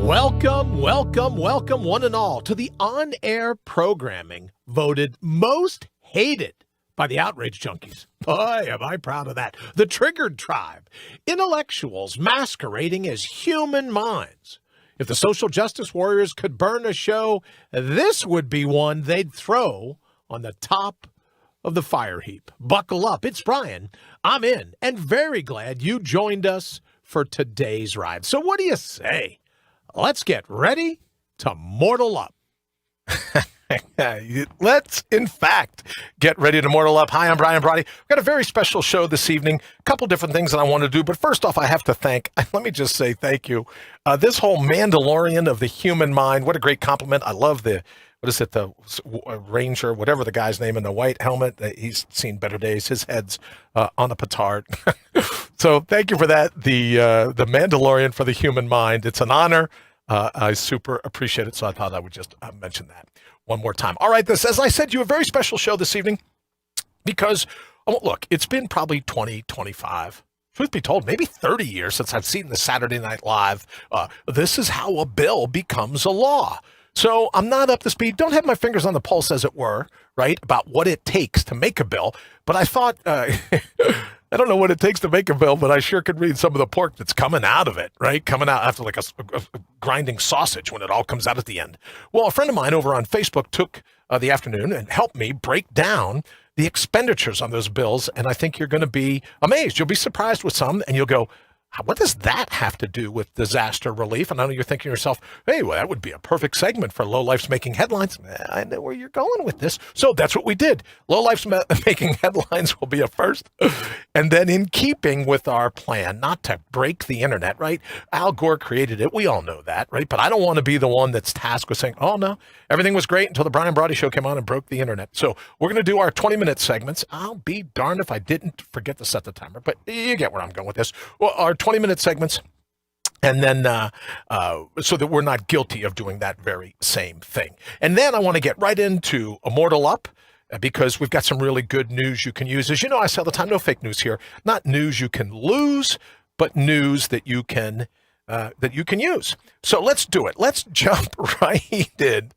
Welcome, welcome, welcome, one and all, to the on-air programming voted most hated by the outrage junkies. Boy, am I proud of that. The Triggered Tribe, intellectuals masquerading as human minds. If the social justice warriors could burn a show, this would be one they'd throw on the top of the fire heap. Buckle up. It's Brian. I'm in, and very glad you joined us for today's ride. So what do you say? Let's get ready to mortal up. Let's, in fact, get ready to mortal up. Hi, I'm Brian Brawdy. We've got a very special show this evening. A couple different things that I want to do. But first off, I have to let me just say thank you. This whole Mandalorian of the human mind, what a great compliment. I love the Ranger, whatever the guy's name in the white helmet. He's seen better days. His head's on a petard. So thank you for that. The Mandalorian for the human mind. It's an honor. I super appreciate it. So I thought I would just mention that one more time. All right, as I said, you have a very special show this evening because, look, it's been probably 20, 25, truth be told, maybe 30 years since I've seen the Saturday Night Live. This is how a bill becomes a law. So I'm not up to speed. Don't have my fingers on the pulse, as it were, right, about what it takes to make a bill. But I thought, I don't know what it takes to make a bill, but I sure could read some of the pork that's coming out of it, right? Coming out after like a grinding sausage when it all comes out at the end. Well, a friend of mine over on Facebook took the afternoon and helped me break down the expenditures on those bills. And I think you're going to be amazed. You'll be surprised with some, and you'll go, what does that have to do with disaster relief? And I know you're thinking to yourself, hey, well, that would be a perfect segment for Low Life's Making Headlines. I know where you're going with this. So that's what we did. Low Life's Making Headlines will be a first. And then in keeping with our plan not to break the internet, right? Al Gore created it. We all know that, right? But I don't want to be the one that's tasked with saying, oh, no, everything was great until the Brian Brawdy Show came on and broke the internet. So we're going to do our 20-minute segments. I'll be darned if I didn't forget to set the timer. But you get where I'm going with this. Well, our 20-minute segments, and then so that we're not guilty of doing that very same thing. And then I want to get right into Immortal Up, because we've got some really good news you can use. As you know, I say all the time, no fake news here. Not news you can lose, but news that you can use. So let's do it. Let's jump right in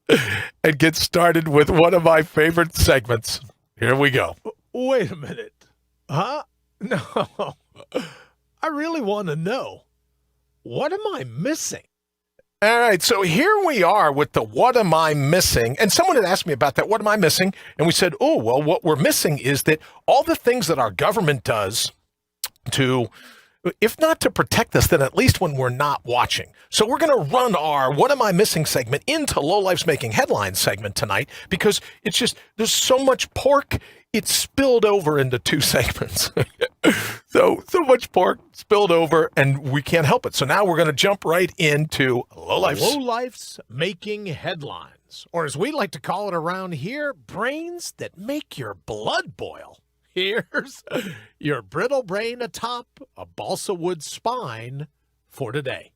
and get started with one of my favorite segments. Here we go. Wait a minute. Huh? No. I really want to know, what am I missing? All right, so here we are with the what am I missing? And someone had asked me about that, what am I missing? And we said, oh, well, what we're missing is that all the things that our government does to, if not to protect us, then at least when we're not watching. So we're going to run our What Am I Missing segment into Low Life's Making Headlines segment tonight, because it's just, there's so much pork, it's spilled over into two segments. So much pork spilled over, and we can't help it. So now we're going to jump right into Low Life's Making Headlines, or as we like to call it around here, brains that make your blood boil. Here's your brittle brain atop a balsa wood spine for today.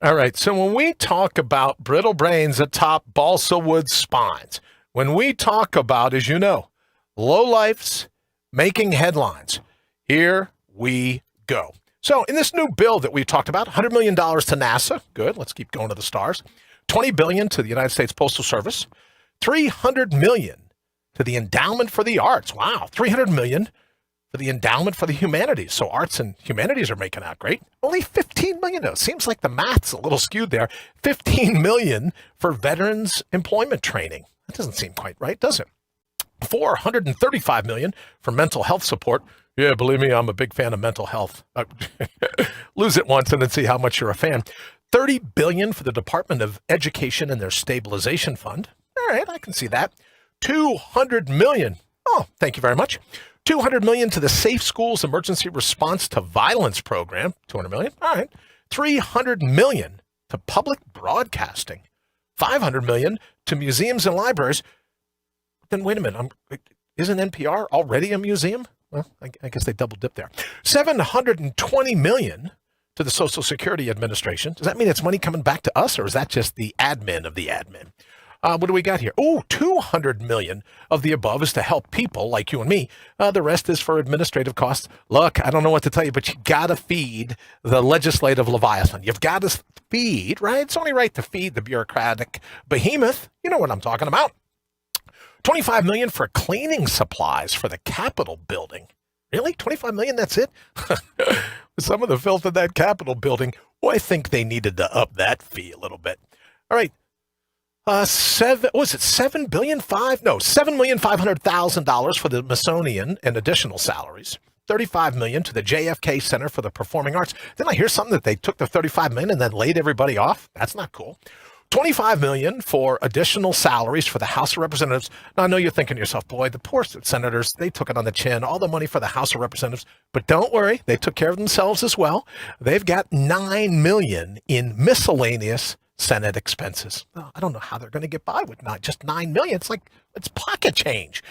All right, so when we talk about brittle brains atop balsa wood spines, when we talk about, as you know, Low Life's Making Headlines, here we go. So in this new bill that we talked about, $100 million to NASA. Good. Let's keep going to the stars. $20 billion to the United States Postal Service. $300 million to the Endowment for the Arts. Wow. $300 million for the Endowment for the Humanities. So arts and humanities are making out great. Only $15 million, though. Seems like the math's a little skewed there. $15 million for veterans employment training. That doesn't seem quite right, does it? $435 million for mental health support. Yeah, believe me, I'm a big fan of mental health. Lose it once and then see how much you're a fan. $30 billion for the Department of Education and their Stabilization Fund. All right, I can see that. $200 million. Oh, thank you very much. $200 million to the Safe Schools Emergency Response to Violence Program. $200 million. All right. $300 million to public broadcasting. $500 million to museums and libraries. Then wait a minute. Isn't NPR already a museum? Well, I guess they double dipped there. $720 million to the Social Security Administration. Does that mean it's money coming back to us, or is that just the admin of the admin? What do we got here? Oh, 200 million of the above is to help people like you and me. The rest is for administrative costs. Look, I don't know what to tell you, but you got to feed the legislative Leviathan. You've got to feed, right? It's only right to feed the bureaucratic behemoth. You know what I'm talking about. 25 million for cleaning supplies for the Capitol building. Really? 25 million? That's it? Some of the filth in that Capitol building. Well, I think they needed to up that fee a little bit. All right. $7,500,000 for the Smithsonian and additional salaries. $35 million to the JFK Center for the Performing Arts. Didn't I hear something that they took the $35 million and then laid everybody off? That's not cool. $25 million for additional salaries for the House of Representatives. Now, I know you're thinking to yourself, boy, the poor senators, they took it on the chin, all the money for the House of Representatives. But don't worry, they took care of themselves as well. They've got $9 million in miscellaneous Senate expenses. Oh, I don't know how they're going to get by with not just $9 million. It's like, it's pocket change.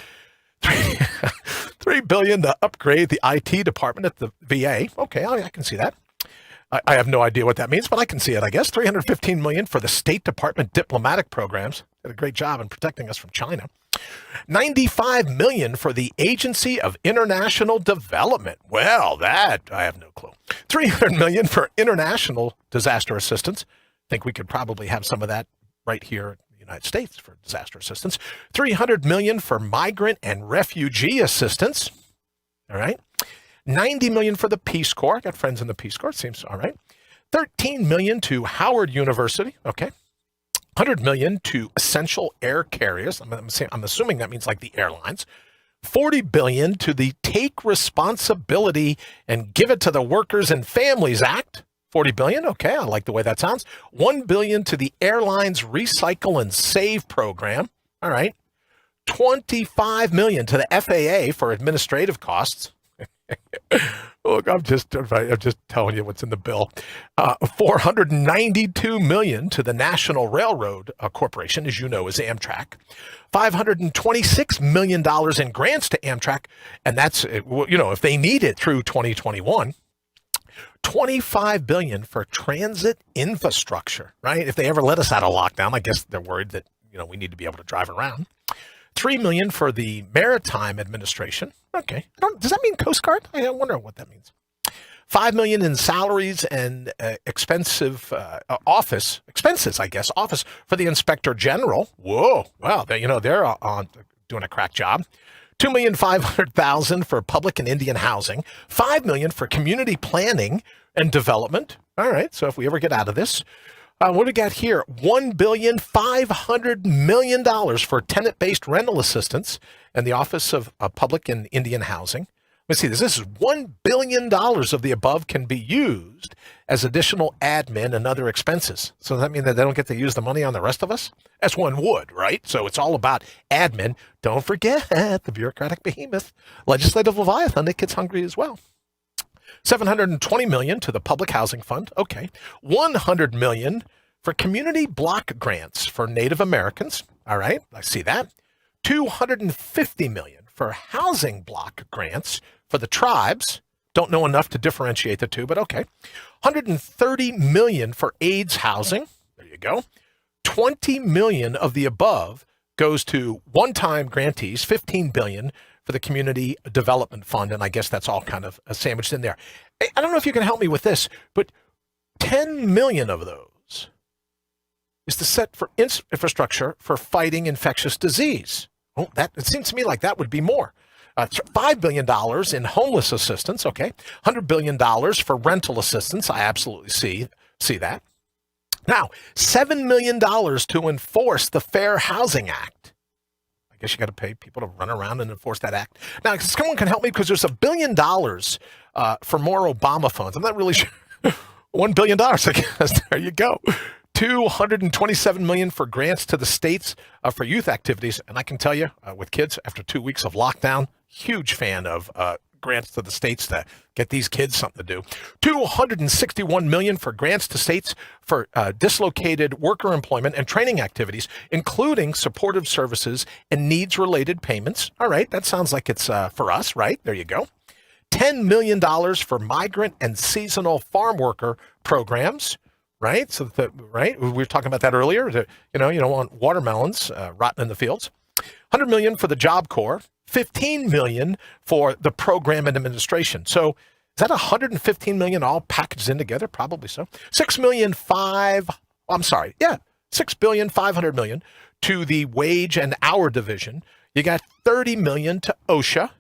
$3 billion to upgrade the IT department at the VA. Okay, I can see that. I have no idea what that means, but I can see it, I guess. $315 million for the State Department diplomatic programs. Did a great job in protecting us from China. $95 million for the Agency of International Development. Well, that I have no clue. $300 million for international disaster assistance. I think we could probably have some of that right here in the United States for disaster assistance. $300 million for migrant and refugee assistance. All right. $90 million for the Peace Corps. I got friends in the Peace Corps. Seems all right. $13 million to Howard University. Okay. $100 million to essential air carriers. I'm assuming that means like the airlines. $40 billion to the Take Responsibility and Give It to the Workers and Families Act. $40 billion. Okay, I like the way that sounds. $1 billion to the Airlines Recycle and Save program. All right. $25 million to the FAA for administrative costs. Look, I'm just telling you what's in the bill. $492 million to the National Railroad Corporation, as you know, is Amtrak. $526 million in grants to Amtrak, and that's, if they need it through 2021. $25 billion for transit infrastructure, right? If they ever let us out of lockdown, I guess they're worried that, we need to be able to drive around. $3 million for the Maritime Administration. Okay. Does that mean Coast Guard? I wonder what that means. $5 million in salaries and expenses, I guess, office for the Inspector General. Whoa. Wow. They're doing a crack job. $2,500,000 for public and Indian housing. $5 million for community planning and development. All right. So if we ever get out of this, what do we got here? $1,500,000,000 for tenant-based rental assistance and the Office of Public and Indian Housing. Let's see this. This is $1 billion of the above can be used as additional admin and other expenses. So does that mean that they don't get to use the money on the rest of us? As one would, right? So it's all about admin. Don't forget the bureaucratic behemoth, legislative Leviathan that gets hungry as well. $720 million to the Public Housing Fund. Okay. $100 million for community block grants for Native Americans. All right. I see that. $250 million for housing block grants for the tribes. Don't know enough to differentiate the two, but okay. $130 million for AIDS housing. There you go. $20 million of the above goes to one-time grantees, $15 billion for the Community Development Fund, and I guess that's all kind of sandwiched in there. I don't know if you can help me with this, but $10 million of those is to set for infrastructure for fighting infectious disease. Oh, it seems to me like that would be more. $5 billion in homeless assistance, okay. $100 billion for rental assistance, I absolutely see that. Now, $7 million to enforce the Fair Housing Act. I guess you got to pay people to run around and enforce that act. Now, someone can help me because there's $1 billion for more Obama funds. I'm not really sure. $1 billion, I guess. There you go. $227 million for grants to the states for youth activities. And I can tell you, with kids, after 2 weeks of lockdown, huge fan of grants to the states to get these kids something to do. $261 million for grants to states for dislocated worker employment and training activities, including supportive services and needs-related payments. All right, that sounds like it's for us, right? There you go. $10 million for migrant and seasonal farm worker programs. right? Right? We were talking about that earlier. You don't want watermelons rotting in the fields. 100 million for the Job Corps, 15 million for the program and administration. So is that 115 million all packaged in together? Probably so. 6,500 million to the wage and hour division. You got 30 million to OSHA,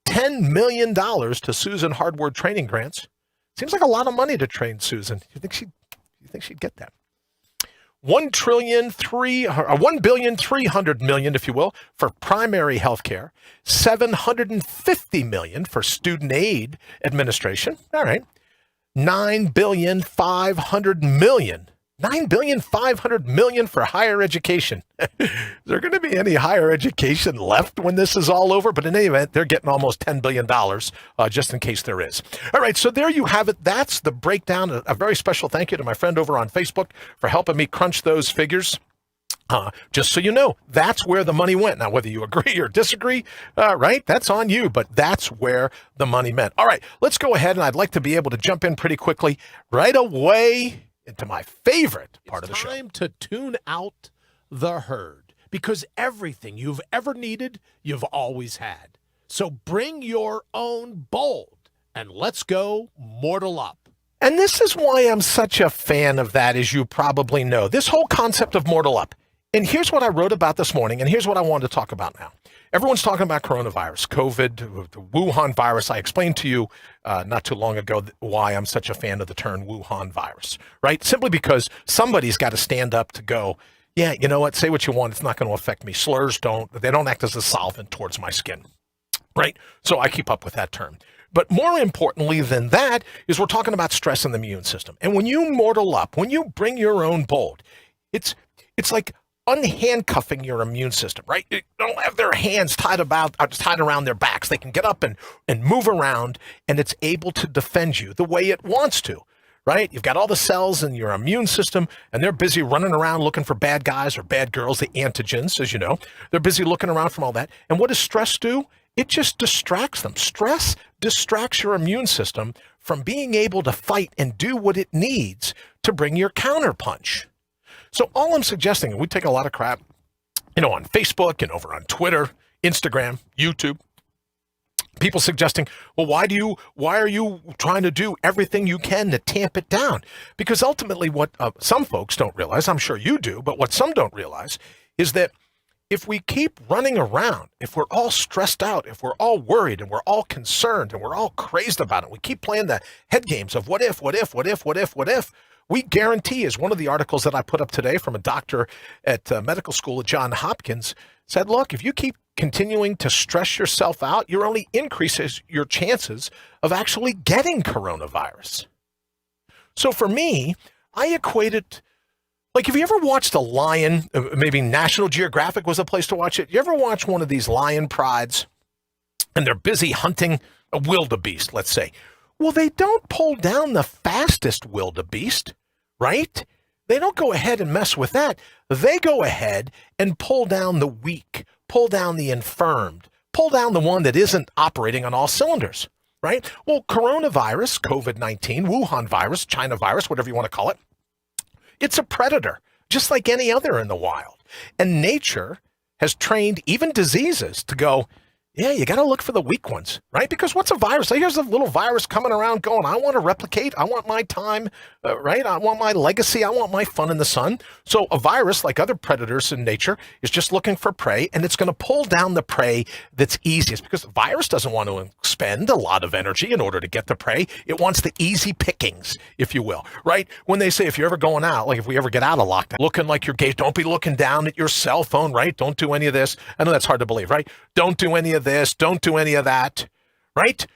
$10 million to Susan Hardward training grants. Seems like a lot of money to train Susan. You think she'd get that? 1,300 million, if you will, for primary health care, 750 million for student aid administration. All right. 9,500 million. 9,500 million for higher education. Is there going to be any higher education left when this is all over? But in any event, they're getting almost $10 billion just in case there is. All right, so there you have it. That's the breakdown. A very special thank you to my friend over on Facebook for helping me crunch those figures. Just so you know, that's where the money went. Now, whether you agree or disagree, right, that's on you, but that's where the money went. All right, let's go ahead, and I'd like to be able to jump in pretty quickly right away into my favorite part of the show. It's time to tune out the herd, because everything you've ever needed, you've always had. So bring your own bold, and let's go mortal up. And this is why I'm such a fan of that, as you probably know. This whole concept of mortal up. And here's what I wrote about this morning, and here's what I wanted to talk about now. Everyone's talking about coronavirus, COVID, the Wuhan virus. I explained to you not too long ago why I'm such a fan of the term Wuhan virus, right? Simply because somebody's got to stand up to go, yeah, you know what, say what you want, it's not going to affect me. Slurs they don't act as a solvent towards my skin, right? So I keep up with that term. But more importantly than that is we're talking about stress in the immune system. And when you mortal up, when you bring your own bold, it's like unhandcuffing your immune system, right? They don't have their hands tied around their backs. They can get up and move around, and it's able to defend you the way it wants to, right? You've got all the cells in your immune system, and they're busy running around looking for bad guys or bad girls, the antigens, as you know. They're busy looking around from all that. And what does stress do? It just distracts them. Stress distracts your immune system from being able to fight and do what it needs to bring your counterpunch. So all I'm suggesting, and we take a lot of crap, on Facebook and over on Twitter, Instagram, YouTube, people suggesting, well, why are you trying to do everything you can to tamp it down? Because ultimately what some folks don't realize, I'm sure you do, but what some don't realize is that if we keep running around, if we're all stressed out, if we're all worried and we're all concerned and we're all crazed about it, we keep playing the head games of what if, we guarantee, as one of the articles that I put up today from a doctor at medical school at Johns Hopkins said, look, if you keep continuing to stress yourself out, you only increases your chances of actually getting coronavirus. So for me, I equate it, like, have you ever watched a lion? Maybe National Geographic was a place to watch it. You ever watch one of these lion prides and they're busy hunting a wildebeest, let's say? Well, they don't pull down the fastest wildebeest, right? They don't go ahead and mess with that. They go ahead and pull down the weak, pull down the infirmed, pull down the one that isn't operating on all cylinders, right? Well, coronavirus, COVID-19, Wuhan virus, China virus, whatever you want to call it, it's a predator, just like any other in the wild. And nature has trained even diseases to go, yeah, you got to look for the weak ones, right? Because what's a virus? Here's a little virus coming around going, I want to replicate. I want my time, right? I want my legacy. I want my fun in the sun. So a virus, like other predators in nature, is just looking for prey, and it's going to pull down the prey that's easiest, because the virus doesn't want to expend a lot of energy in order to get the prey. It wants the easy pickings, if you will, right? When they say if you're ever going out, like if we ever get out of lockdown, looking like your gaze, don't be looking down at your cell phone, right? Don't do any of this. I know that's hard to believe, right? Don't do any of this, don't do any of that, right?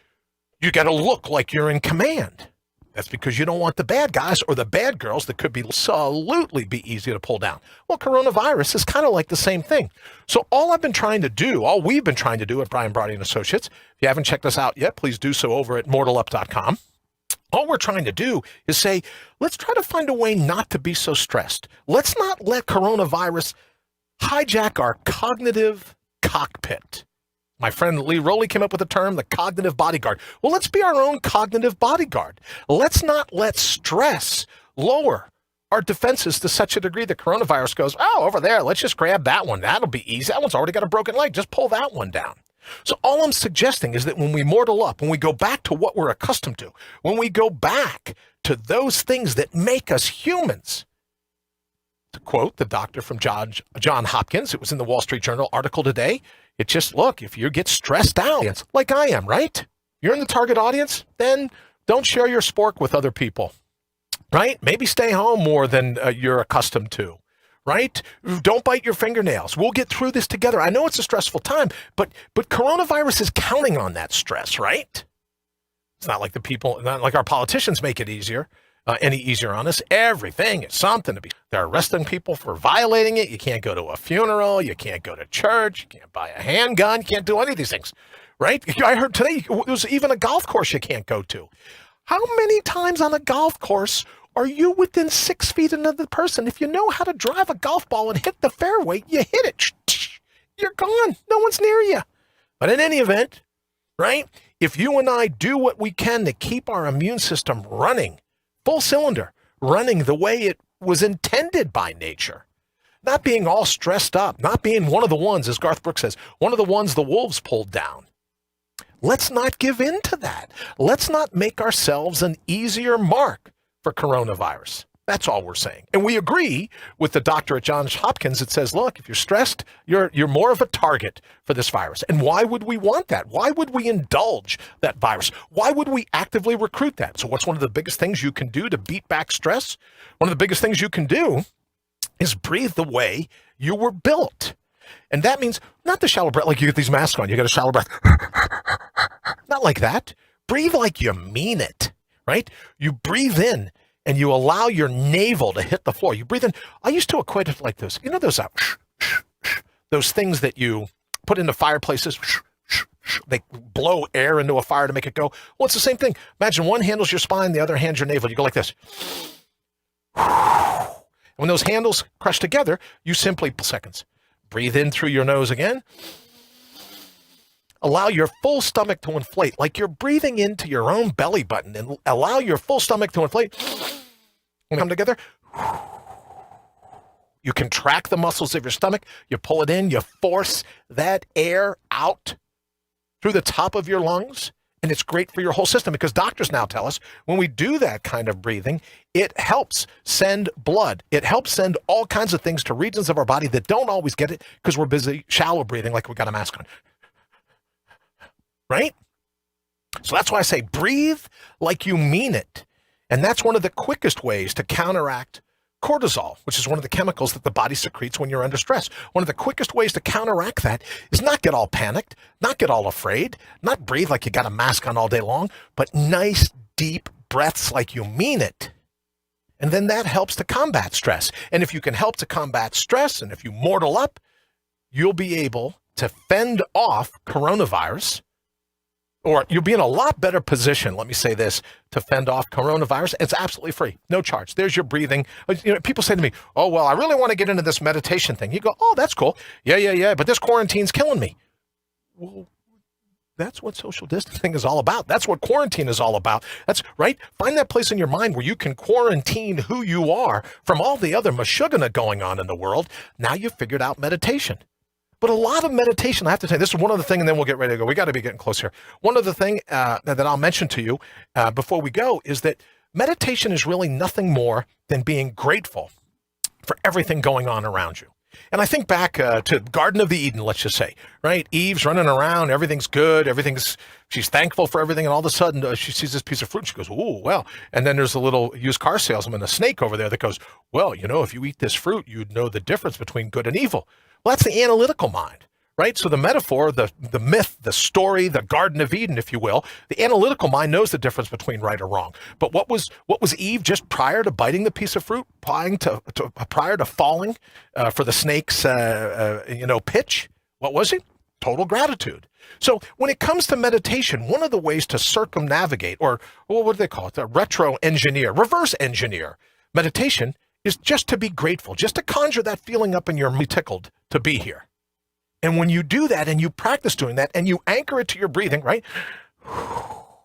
You got to look like you're in command. That's because you don't want the bad guys or the bad girls that could be absolutely be easy to pull down. Well, coronavirus is kind of like the same thing. So all we've been trying to do at Brian Brawdy and Associates, if you haven't checked us out yet, please do so over at mortalup.com. All we're trying to do is say, let's try to find a way not to be so stressed. Let's not let coronavirus hijack our cognitive cockpit. My friend Lee Rowley came up with the term, the cognitive bodyguard. Well, let's be our own cognitive bodyguard. Let's not let stress lower our defenses to such a degree that coronavirus goes, oh, over there, let's just grab that one. That'll be easy. That one's already got a broken leg. Just pull that one down. So all I'm suggesting is that when we mortal up, when we go back to what we're accustomed to, when we go back to those things that make us humans, to quote the doctor from John Hopkins, it was in the Wall Street Journal article today, it just, look, if you get stressed out, like I am, right? You're in the target audience, then don't share your spork with other people, right? Maybe stay home more than you're accustomed to, right? Don't bite your fingernails. We'll get through this together. I know it's a stressful time, but coronavirus is counting on that stress, right? It's not like our politicians make it any easier on us. Everything is something to be. They're arresting people for violating it. You can't go to a funeral. You can't go to church. You can't buy a handgun. You can't do any of these things, right? I heard today there's even a golf course you can't go to. How many times on a golf course are you within 6 feet of another person? If you know how to drive a golf ball and hit the fairway, you hit it. You're gone. No one's near you. But in any event, right? If you and I do what we can to keep our immune system running, full cylinder, running the way it was intended by nature, not being all stressed up, not being one of the ones, as Garth Brooks says, one of the ones the wolves pulled down. Let's not give in to that. Let's not make ourselves an easier mark for coronavirus. That's all we're saying. And we agree with the doctor at Johns Hopkins that says, look, if you're stressed, you're more of a target for this virus. And why would we want that? Why would we indulge that virus? Why would we actively recruit that? So what's one of the biggest things you can do to beat back stress? One of the biggest things you can do is breathe the way you were built. And that means not the shallow breath, like you get these masks on, you got a shallow breath. Not like that. Breathe like you mean it, right? You breathe in and you allow your navel to hit the floor. You breathe in. I used to equate it like this. You know those things that you put into fireplaces? They blow air into a fire to make it go. Well, it's the same thing. Imagine one handles your spine, the other handles your navel. You go like this. And when those handles crush together, you simply seconds. Breathe in through your nose again. Allow your full stomach to inflate, like you're breathing into your own belly button, and allow your full stomach to inflate. When they come together, you contract the muscles of your stomach, you pull it in, you force that air out through the top of your lungs, and it's great for your whole system because doctors now tell us when we do that kind of breathing, it helps send blood. It helps send all kinds of things to regions of our body that don't always get it because we're busy shallow breathing like we got a mask on. Right? So that's why I say breathe like you mean it. And that's one of the quickest ways to counteract cortisol, which is one of the chemicals that the body secretes when you're under stress. One of the quickest ways to counteract that is not get all panicked, not get all afraid, not breathe like you got a mask on all day long, but nice, deep breaths like you mean it. And then that helps to combat stress. And if you can help to combat stress, and if you mortal up, you'll be able to fend off coronavirus, or you'll be in a lot better position, let me say this, to fend off coronavirus. It's absolutely free, no charge. There's your breathing. You know, people say to me, oh, well, I really want to get into this meditation thing. You go, oh, that's cool. Yeah, but this quarantine's killing me. Well, that's what social distancing is all about. That's what quarantine is all about. That's right. Find that place in your mind where you can quarantine who you are from all the other mashugana going on in the world. Now you've figured out meditation. But a lot of meditation, I have to tell you, this is one other thing, and then we'll get ready to go. We got to be getting close here. One other thing that I'll mention to you before we go is that meditation is really nothing more than being grateful for everything going on around you. And I think back to Garden of the Eden, let's just say, right? Eve's running around, everything's good, she's thankful for everything, and all of a sudden she sees this piece of fruit, and she goes, ooh, well. And then there's a little used car salesman, a snake over there that goes, well, you know, if you eat this fruit, you'd know the difference between good and evil. Well, that's the analytical mind, right? So the metaphor, the myth, the story, the Garden of Eden, if you will, the analytical mind knows the difference between right or wrong. But what was Eve just prior to biting the piece of fruit, prior to falling for the snake's pitch? What was it? Total gratitude. So when it comes to meditation, one of the ways to circumnavigate, or what do they call it? Reverse engineer meditation is just to be grateful, just to conjure that feeling up in your tickled to be here. And when you do that and you practice doing that and you anchor it to your breathing, right?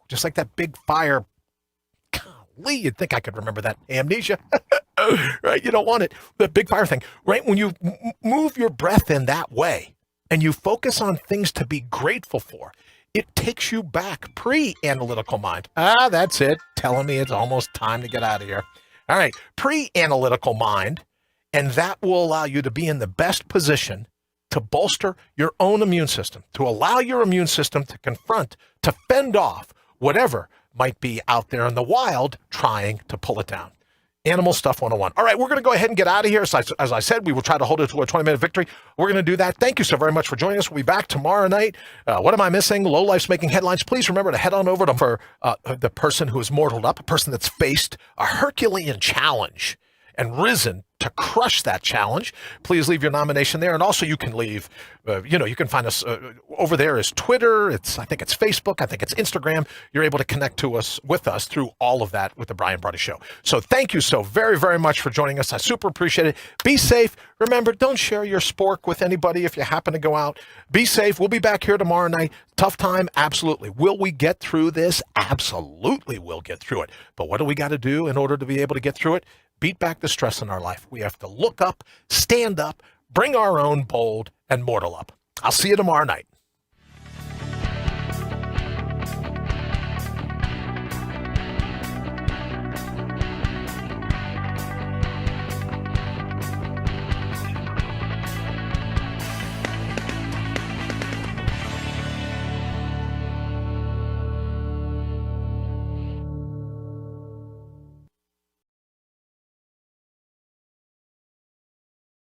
Just like that big fire. golly, you'd think I could remember that. Amnesia. Right? You don't want it. The big fire thing, right? When you move your breath in that way and you focus on things to be grateful for, it takes you back pre-analytical mind. That's it. Telling me it's almost time to get out of here. All right. Pre-analytical mind. And that will allow you to be in the best position to bolster your own immune system, to allow your immune system to confront, to fend off whatever might be out there in the wild trying to pull it down. Animal Stuff 101. All right, we're going to go ahead and get out of here. As I said, we will try to hold it to a 20-minute victory. We're going to do that. Thank you so very much for joining us. We'll be back tomorrow night. What am I missing? Low Life's making headlines. Please remember to head on over to for the person who is mortaled up, a person that's faced a Herculean challenge and risen to crush that challenge. Please leave your nomination there. And also you can leave, you can find us over there is Twitter. I think it's Facebook. I think it's Instagram. You're able to connect with us through all of that with the Brian Brawdy Show. So thank you so very, very much for joining us. I super appreciate it. Be safe. Remember, don't share your spork with anybody if you happen to go out. Be safe. We'll be back here tomorrow night. Tough time? Absolutely. Will we get through this? Absolutely we'll get through it. But what do we got to do in order to be able to get through it? Beat back the stress in our life. We have to look up, stand up, bring our own bold and mortal up. I'll see you tomorrow night.